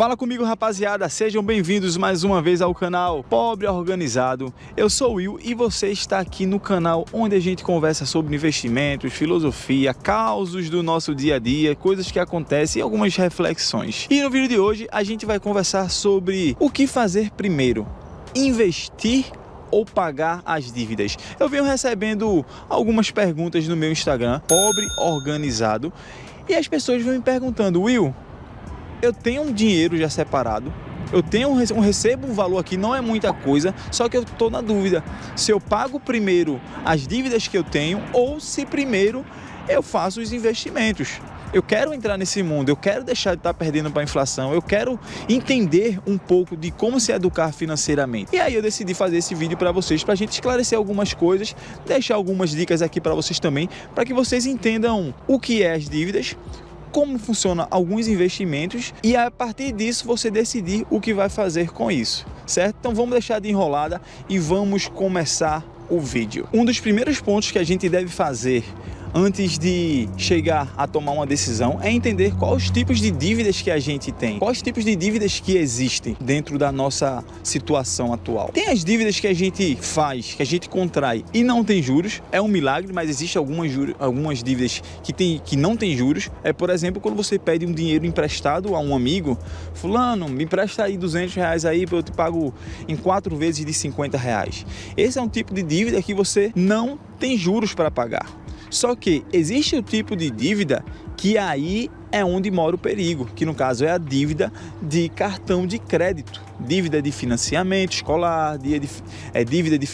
Fala comigo, rapaziada, sejam bem-vindos mais uma vez ao canal Pobre Organizado. Eu sou o Will e você está aqui no canal onde a gente conversa sobre investimentos, filosofia, causos do nosso dia a dia, coisas que acontecem e algumas reflexões. E no vídeo de hoje a gente vai conversar sobre o que fazer primeiro: investir ou pagar as dívidas. Eu venho recebendo algumas perguntas no meu Instagram, Pobre Organizado, e as pessoas vão me perguntando: Will, eu tenho um dinheiro já separado, recebo um valor aqui, não é muita coisa, só que eu estou na dúvida se eu pago primeiro as dívidas que eu tenho ou se primeiro eu faço os investimentos. Eu quero entrar nesse mundo, eu quero deixar de estar perdendo para a inflação, eu quero entender um pouco de como se educar financeiramente. E aí eu decidi fazer esse vídeo para vocês, para a gente esclarecer algumas coisas, deixar algumas dicas aqui para vocês também, para que vocês entendam o que é as dívidas, como funcionam alguns investimentos e a partir disso você decidir o que vai fazer com isso, certo? Então vamos deixar de enrolada e vamos começar o vídeo. Um dos primeiros pontos que a gente deve fazer antes de chegar a tomar uma decisão é entender quais os tipos de dívidas que a gente tem, quais tipos de dívidas que existem dentro da nossa situação atual. Tem as dívidas que a gente faz, que a gente contrai e não tem juros, é um milagre, mas existem algumas dívidas que não tem juros. É, por exemplo, quando você pede um dinheiro emprestado a um amigo: fulano, me empresta aí R$200 aí, eu te pago em 4 vezes de R$50. Esse é um tipo de dívida que você não tem juros para pagar. Só que existe o tipo de dívida que aí é onde mora o perigo, que no caso é a dívida de cartão de crédito, dívida de financiamento escolar, dívida de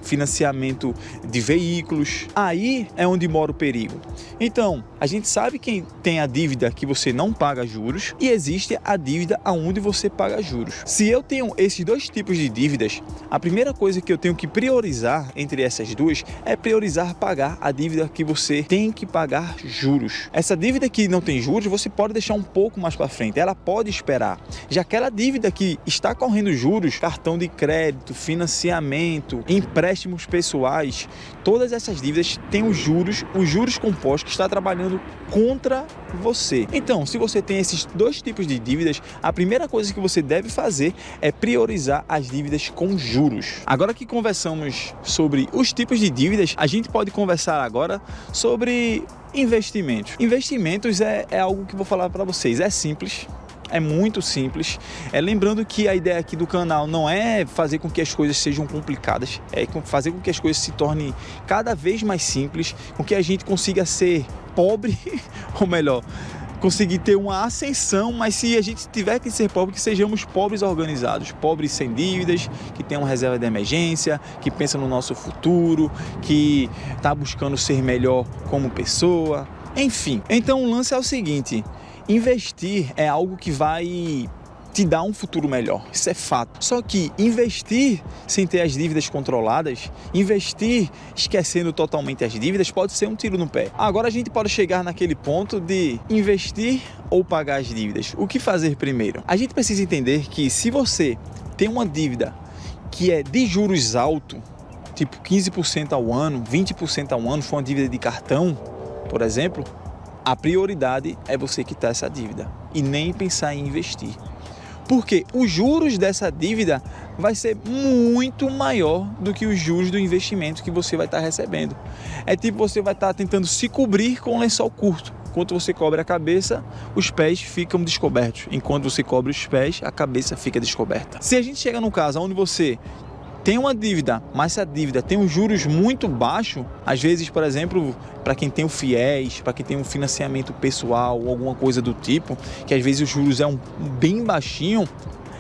financiamento de veículos. Aí é onde mora o perigo. Então, a gente sabe que tem a dívida que você não paga juros e existe a dívida aonde você paga juros. Se eu tenho esses dois tipos de dívidas, a primeira coisa que eu tenho que priorizar entre essas duas é priorizar pagar a dívida que você tem que pagar juros. Essa dívida que não tem juros, você pode deixar um pouco mais para frente, ela pode esperar. Já aquela dívida que está correndo juros, cartão de crédito, financiamento, empréstimos pessoais, todas essas dívidas têm os juros compostos que está trabalhando contra você. Então, se você tem esses dois tipos de dívidas, a primeira coisa que você deve fazer é priorizar as dívidas com juros. Agora que conversamos sobre os tipos de dívidas, a gente pode conversar agora sobre investimentos. Investimentos é algo que eu vou falar para vocês. É simples, é muito simples. Lembrando que a ideia aqui do canal não é fazer com que as coisas sejam complicadas, é fazer com que as coisas se tornem cada vez mais simples, com que a gente consiga ser pobre, ou melhor, conseguir ter uma ascensão, mas se a gente tiver que ser pobre, que sejamos pobres organizados, pobres sem dívidas, que tenham uma reserva de emergência, que pensa no nosso futuro, que está buscando ser melhor como pessoa, enfim. Então o lance é o seguinte: investir é algo que vai te dar um futuro melhor, isso é fato. Só que investir sem ter as dívidas controladas, investir esquecendo totalmente as dívidas, pode ser um tiro no pé. Agora a gente pode chegar naquele ponto de investir ou pagar as dívidas. O que fazer primeiro? A gente precisa entender que se você tem uma dívida que é de juros altos, tipo 15% ao ano, 20% ao ano, for uma dívida de cartão, por exemplo, a prioridade é você quitar essa dívida e nem pensar em investir. Porque os juros dessa dívida vai ser muito maior do que os juros do investimento que você vai estar recebendo. É tipo, você vai estar tentando se cobrir com um lençol curto. Enquanto você cobre a cabeça, os pés ficam descobertos. Enquanto você cobre os pés, a cabeça fica descoberta. Se a gente chega num caso onde você tem uma dívida, mas essa dívida tem um juros muito baixo, às vezes, por exemplo, para quem tem o FIES, para quem tem um financiamento pessoal ou alguma coisa do tipo, que às vezes os juros é bem baixinho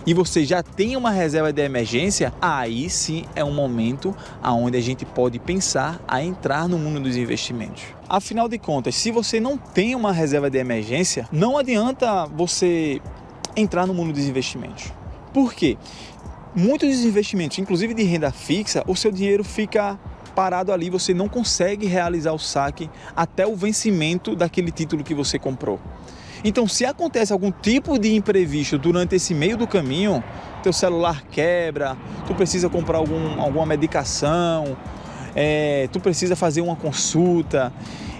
e você já tem uma reserva de emergência, aí sim é um momento onde a gente pode pensar a entrar no mundo dos investimentos. Afinal de contas, se você não tem uma reserva de emergência, não adianta você entrar no mundo dos investimentos. Por quê? Muitos dos investimentos, inclusive de renda fixa, o seu dinheiro fica parado ali, você não consegue realizar o saque até o vencimento daquele título que você comprou. Então, se acontece algum tipo de imprevisto durante esse meio do caminho, teu celular quebra, tu precisa comprar alguma medicação, tu precisa fazer uma consulta,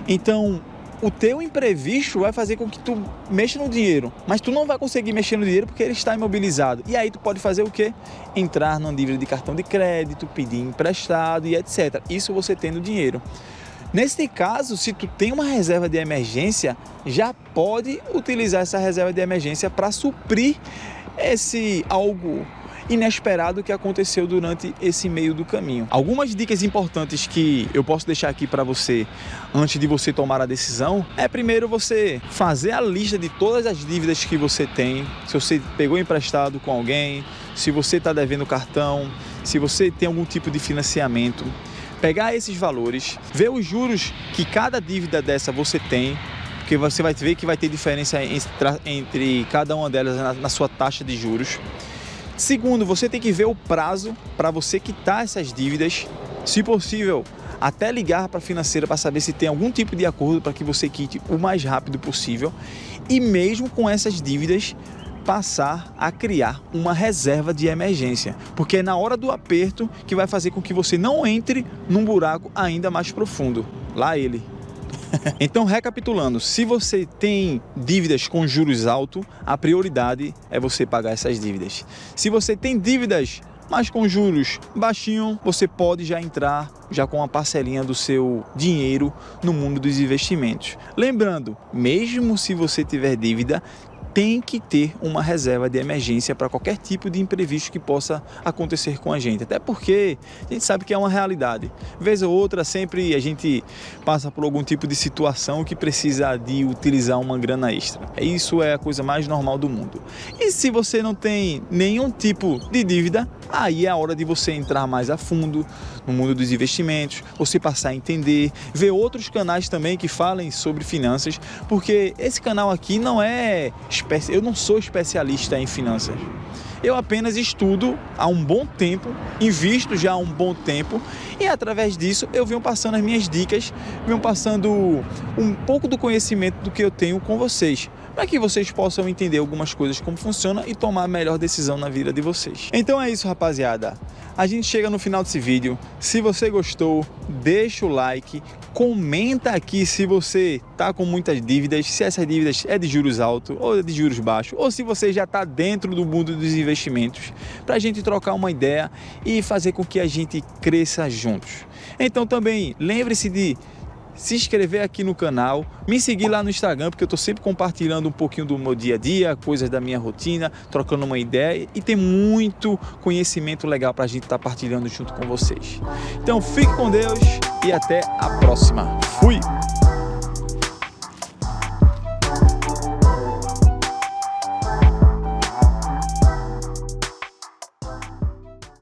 então o teu imprevisto vai fazer com que tu mexa no dinheiro, mas tu não vai conseguir mexer no dinheiro porque ele está imobilizado. E aí tu pode fazer o quê? Entrar numa dívida de cartão de crédito, pedir emprestado e etc. Isso você tendo dinheiro. Nesse caso, se tu tem uma reserva de emergência, já pode utilizar essa reserva de emergência para suprir esse algo inesperado que aconteceu durante esse meio do caminho. Algumas dicas importantes que eu posso deixar aqui para você antes de você tomar a decisão é primeiro você fazer a lista de todas as dívidas que você tem, se você pegou emprestado com alguém, se você está devendo cartão, se você tem algum tipo de financiamento. Pegar esses valores, ver os juros que cada dívida dessa você tem, porque você vai ver que vai ter diferença entre cada uma delas na sua taxa de juros. Segundo, você tem que ver o prazo para você quitar essas dívidas, se possível, até ligar para a financeira para saber se tem algum tipo de acordo para que você quite o mais rápido possível. E mesmo com essas dívidas, passar a criar uma reserva de emergência, porque é na hora do aperto que vai fazer com que você não entre num buraco ainda mais profundo. Lá ele. Então, recapitulando, se você tem dívidas com juros altos, a prioridade é você pagar essas dívidas. Se você tem dívidas, mas com juros baixinho, você pode já entrar com uma parcelinha do seu dinheiro no mundo dos investimentos. Lembrando, mesmo se você tiver dívida, tem que ter uma reserva de emergência para qualquer tipo de imprevisto que possa acontecer com a gente. Até porque a gente sabe que é uma realidade. Vez ou outra, sempre a gente passa por algum tipo de situação que precisa de utilizar uma grana extra. Isso é a coisa mais normal do mundo. E se você não tem nenhum tipo de dívida, aí é a hora de você entrar mais a fundo no mundo dos investimentos, você passar a entender, ver outros canais também que falem sobre finanças, porque esse canal aqui eu não sou especialista em finanças. Eu apenas estudo há um bom tempo, invisto já há um bom tempo e através disso eu venho passando as minhas dicas, venho passando um pouco do conhecimento do que eu tenho com vocês, para que vocês possam entender algumas coisas como funciona e tomar a melhor decisão na vida de vocês. Então é isso, rapaziada. A gente chega no final desse vídeo. Se você gostou, deixa o like, comenta aqui se você tá com muitas dívidas, se essas dívidas é de juros altos ou de juros baixos, ou se você já está dentro do mundo dos investimentos, para a gente trocar uma ideia e fazer com que a gente cresça juntos. Então também lembre-se de se inscrever aqui no canal, me seguir lá no Instagram, porque eu estou sempre compartilhando um pouquinho do meu dia a dia, coisas da minha rotina, trocando uma ideia e tem muito conhecimento legal para a gente estar partilhando junto com vocês. Então fique com Deus e até a próxima. Fui!